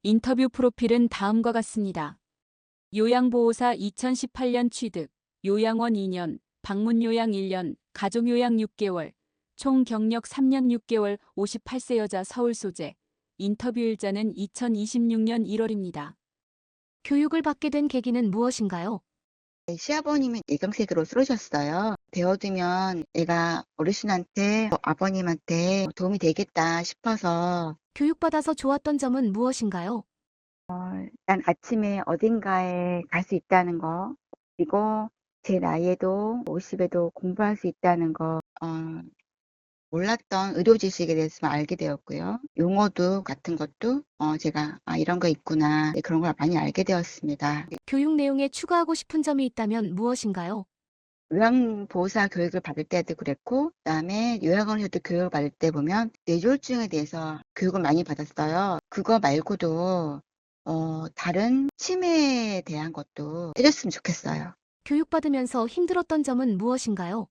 인터뷰 프로필은 다음과 같습니다. 요양보호사 2018년 취득, 요양원 2년, 방문요양 1년, 가족요양 6개월, 총 경력 3년 6개월, 58세 여자 서울 소재. 인터뷰 일자는 2026년 1월입니다. 교육을 받게 된 계기는 무엇인가요? 네, 시아버님이 뇌경색으로 쓰러졌어요. 배워두면 애가 어르신한테, 아버님한테 도움이 되겠다 싶어서 교육받아서 좋았던 점은 무엇인가요? 일단 아침에 어딘가에 갈 수 있다는 거, 그리고 제 나이에도 50에도 공부할 수 있다는 거, 몰랐던 의료 지식에 대해서 알게 되었고요. 용어도 같은 것도 제가 이런 거 있구나, 네, 그런 걸 많이 알게 되었습니다. 교육 내용에 추가하고 싶은 점이 있다면 무엇인가요? 요양보호사 교육을 받을 때도 그랬고, 그다음에 요양원에서도 교육을 받을 때 보면 뇌졸중에 대해서 교육을 많이 받았어요. 그거 말고도 다른 치매에 대한 것도 해줬으면 좋겠어요. 교육받으면서 힘들었던 점은 무엇인가요?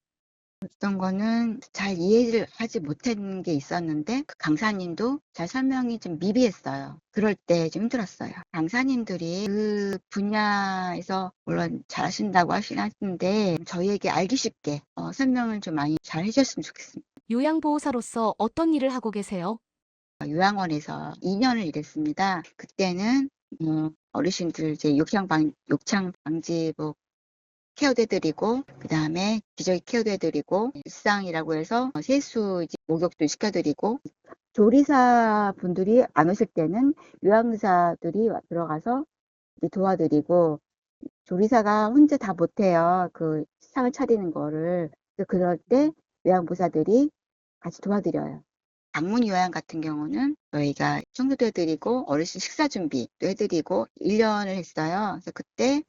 어떤 거는 잘 이해를 하지 못한 게 있었는데 그 강사님도 잘 설명이 좀 미비했어요. 그럴 때 좀 힘들었어요. 강사님들이 그 분야에서 물론 잘하신다고 하시는데 저희에게 알기 쉽게 설명을 좀 많이 잘 해줬으면 좋겠습니다. 요양보호사로서 어떤 일을 하고 계세요? 요양원에서 2년을 일했습니다. 그때는 어르신들 이제 욕창 방지복 케어도 해드리고, 그 다음에 기저귀 케어도 해드리고, 일상이라고 해서 세수 이제 목욕도 시켜드리고, 조리사 분들이 안 오실 때는 요양사들이 들어가서 이제 도와드리고, 조리사가 혼자 다 못해요. 그 상을 차리는 거를. 그래서 그럴 때 요양보사들이 같이 도와드려요. 방문 요양 같은 경우는 저희가 청소도 해드리고 어르신 식사 준비도 해드리고 1년을 했어요. 그래서 그때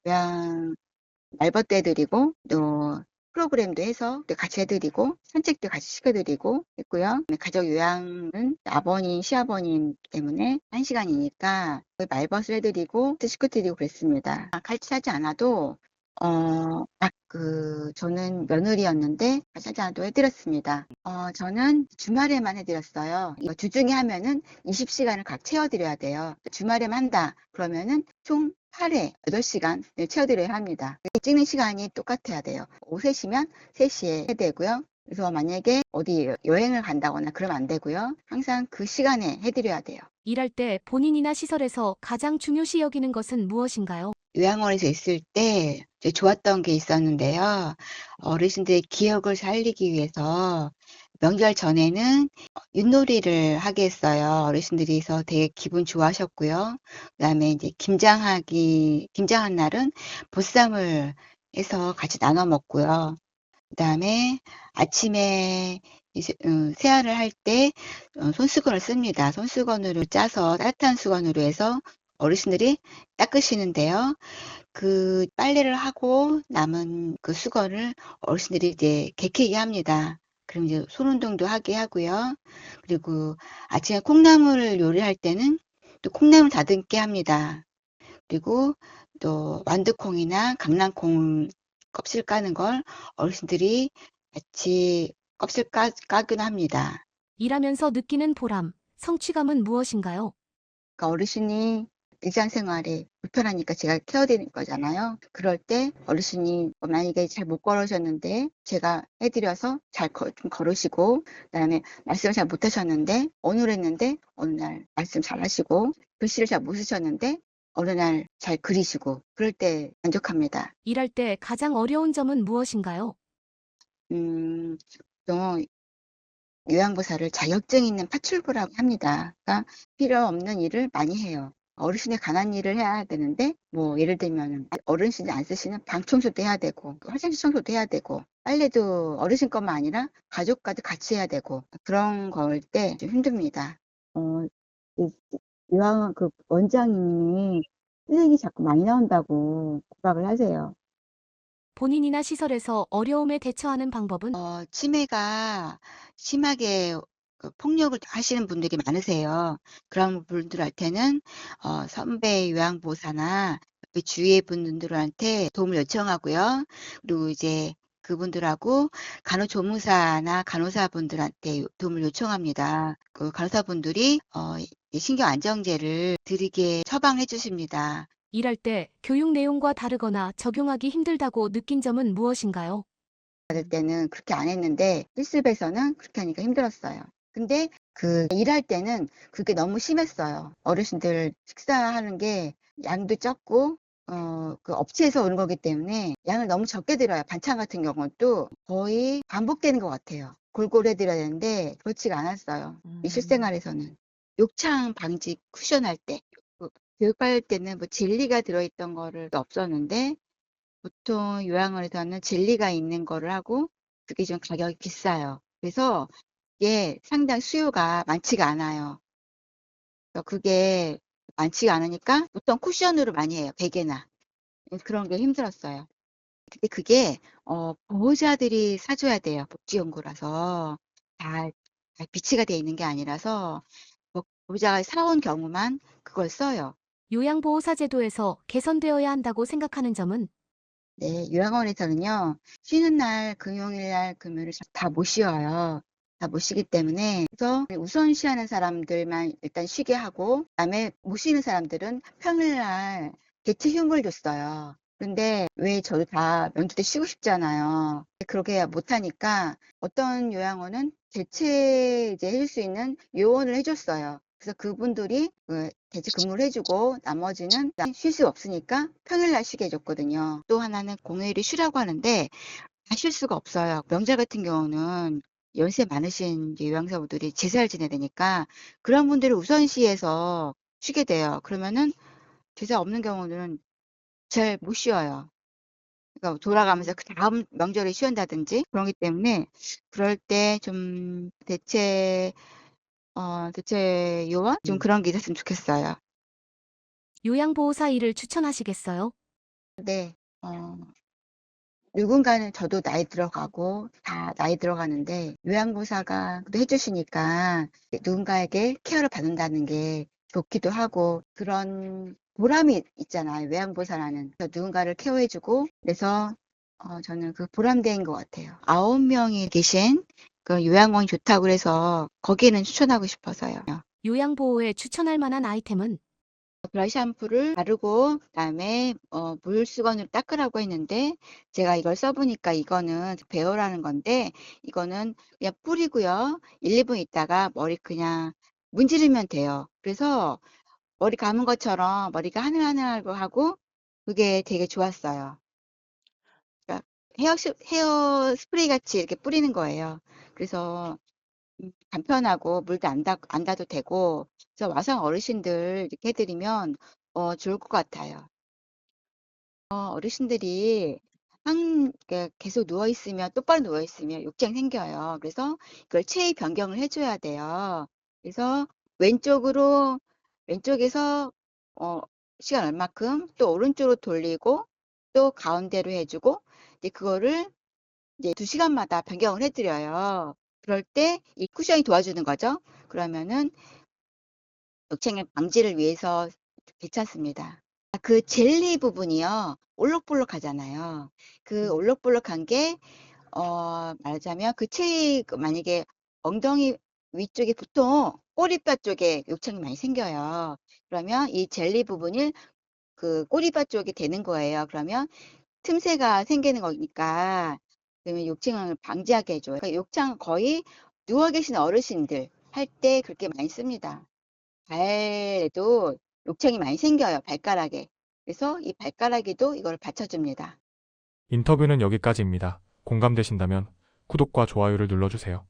요양 말벗도 해드리고 또 프로그램도 해서 또 같이 해드리고 산책도 같이 시켜드리고 했고요. 가족 요양은 아버님, 시아버님 때문에 1시간이니까 말벗을 해드리고 시켜드리고 그랬습니다. 같이 하지 않아도 저는 며느리였는데 같이 하지 않아도 해드렸습니다. 저는 주말에만 해드렸어요. 이거 주중에 하면은 20시간을 각 채워드려야 돼요. 주말에만 한다 그러면은 총 8회 8시간 채워드려야 합니다. 찍는 시간이 똑같아야 돼요. 오후 3시면 3시에 해야 되고요. 그래서 만약에 어디 여행을 간다거나 그러면 안 되고요. 항상 그 시간에 해드려야 돼요. 일할 때 본인이나 시설에서 가장 중요시 여기는 것은 무엇인가요? 요양원에서 있을 때 좋았던 게 있었는데요. 어르신들의 기억을 살리기 위해서 명절 전에는 윷놀이를 하게 했어요. 어르신들이서 되게 기분 좋아하셨고요. 그다음에 이제 김장한 날은 보쌈을 해서 같이 나눠 먹고요. 그다음에 아침에 이제 세안을 할 때 손수건을 씁니다. 손수건으로 짜서 따뜻한 수건으로 해서 어르신들이 닦으시는데요. 그 빨래를 하고 남은 그 수건을 어르신들이 이제 개키게 합니다. 그럼 이제 손 운동도 하게 하고요. 그리고 아침에 콩나물을 요리할 때는 또 콩나물 다듬게 합니다. 그리고 또 완두콩이나 강낭콩 껍질 까는 걸 어르신들이 같이 껍질 까기도 합니다. 일하면서 느끼는 보람, 성취감은 무엇인가요? 그러니까 어르신이 일상생활에 불편하니까 제가 케어드리는 거잖아요. 그럴 때 어르신이 만약에 잘 못 걸으셨는데 제가 해드려서 좀 걸으시고, 그다음에 말씀을 잘 못하셨는데 오늘 했는데 어느 날 말씀 잘 하시고, 글씨를 잘 못 쓰셨는데 어느 날 잘 그리시고, 그럴 때 만족합니다. 일할 때 가장 어려운 점은 무엇인가요? 또 요양보살을 자격증 있는 파출부라고 합니다. 그러니까 필요 없는 일을 많이 해요. 어르신의 관한 일을 해야 되는데 뭐 예를 들면 어르신이 안 쓰시는 방 청소도 해야 되고 화장실 청소도 해야 되고 빨래도 어르신 것만 아니라 가족과도 같이 해야 되고 그런 걸 때 좀 힘듭니다. 이 요양 그 원장님이 쓰레기 자꾸 많이 나온다고 구박을 하세요. 본인이나 시설에서 어려움에 대처하는 방법은? 치매가 심하게 폭력을 하시는 분들이 많으세요. 그런 분들한테는 선배 요양보호사나 그 주위의 분들한테 도움을 요청하고요. 그리고 이제 그분들하고 간호조무사나 간호사분들한테 도움을 요청합니다. 그 간호사분들이 이 신경 안정제를 드리게 처방해 주십니다. 일할 때 교육 내용과 다르거나 적용하기 힘들다고 느낀 점은 무엇인가요? 받을 때는 그렇게 안 했는데 실습에서는 그렇게 하니까 힘들었어요. 근데 일할 때는 그게 너무 심했어요. 어르신들 식사하는 게 양도 적고 그 업체에서 오는 거기 때문에 양을 너무 적게 드려요. 반찬 같은 경우도 거의 반복되는 것 같아요. 골고루 해 드려야 되는데 그렇지가 않았어요. 이 실생활에서는. 욕창 방지 쿠션할 때 교육할 때는 뭐 젤리가 들어있던 거를 없었는데 보통 요양원에서는 젤리가 있는 거를 하고 그게 좀 가격이 비싸요. 그래서 이게 상당히 수요가 많지가 않아요. 그래서 그게 많지가 않으니까 보통 쿠션으로 많이 해요, 베개나. 그런 게 힘들었어요. 근데 그게 보호자들이 사 줘야 돼요, 복지연구라서. 다 비치가 돼 있는 게 아니라서 보호자가 사 온 경우만 그걸 써요. 요양보호사 제도에서 개선되어야 한다고 생각하는 점은? 네. 요양원에서는요. 쉬는 날 금요일 날 금요일을 다 못 쉬어요. 다 못 쉬기 때문에 그래서 우선시하는 사람들만 일단 쉬게 하고 그다음에 못 쉬는 사람들은 평일날 대체 휴무를 줬어요. 근데 왜 저도 다 명절 때 쉬고 싶잖아요. 그렇게 못 하니까 어떤 요양원은 대체 이제 해줄 수 있는 요원을 해 줬어요. 그래서 그분들이 대체 근무를 해 주고 나머지는 쉴 수 없으니까 평일날 쉬게 해 줬거든요. 또 하나는 공휴일이 쉬라고 하는데 다 쉴 수가 없어요. 명절 같은 경우는 연세 많으신 이제 요양사분들이 제사를 지내야 되니까 그런 분들을 우선시해서 쉬게 돼요. 그러면은 제사 없는 경우는 잘 못 쉬어요. 그러니까 돌아가면서 그다음 명절에 쉬한다든지 그러기 때문에 그럴 때 좀 대체 요원 좀 그런 게 있었으면 좋겠어요. 요양보호사 일을 추천하시겠어요? 네. 누군가는 저도 나이 들어가고 다 나이 들어가는데 요양보호사가 또 해 주시니까 누군가에게 케어를 받는다는 게 좋기도 하고 그런 보람이 있잖아요, 요양보호사라는. 그래서 누군가를 케어해 주고 그래서 저는 그 보람된 것 같아요. 9 명이 계신 그 요양원이 좋다고 그래서 거기는 추천하고 싶어서요. 요양보호에 추천할 만한 아이템은? 드라이 샴푸를 바르고 그다음에 물수건으로 닦으라고 했는데 제가 이걸 써 보니까 이거는 베어라는 건데 이거는 그냥 뿌리고요. 1-2분 있다가 머리 그냥 문지르면 돼요. 그래서 머리 감은 것처럼 머리가 하늘하늘하고 하고 그게 되게 좋았어요. 그러니까 헤어 스프레이 같이 이렇게 뿌리는 거예요. 그래서 간편하고 물도 안 닿아도 되고 그래서 와서 어르신들 이렇게 해 드리면 좋을 것 같아요. 어르신들이 계속 누워 있으면 똑바로 누워 있으면 욕쟁이 생겨요. 그래서 그걸 체위 변경을 해 줘야 돼요. 그래서 왼쪽으로 왼쪽에서 어 시간 얼마큼 또 오른쪽으로 돌리고 또 가운데로 해 주고 이제 그거를 이제 2 시간마다 변경을 해 드려요. 그럴 때 이 쿠션이 도와주는 거죠. 그러면은 욕쟁이 방지를 위해서 괜찮습니다. 그 젤리 부분이요. 올록볼록하잖아요. 그 올록볼록한 게 말하자면 만약에 엉덩이 위쪽에 보통 꼬리뼈 쪽에 욕창이 많이 생겨요. 그러면 이 젤리 부분이 그 꼬리뼈 쪽에 되는 거예요. 그러면 틈새가 생기는 거니까 그러면 욕창을 방지하게 해 줘요. 그러니까 욕창 거의 누워 계신 어르신들 할 때 그렇게 많이 씁니다. 발에도 욕창이 많이 생겨요, 발가락에. 그래서 이 발가락에도 이걸 받쳐 줍니다. 인터뷰는 여기까지입니다. 공감되신다면 구독과 좋아요를 눌러주세요.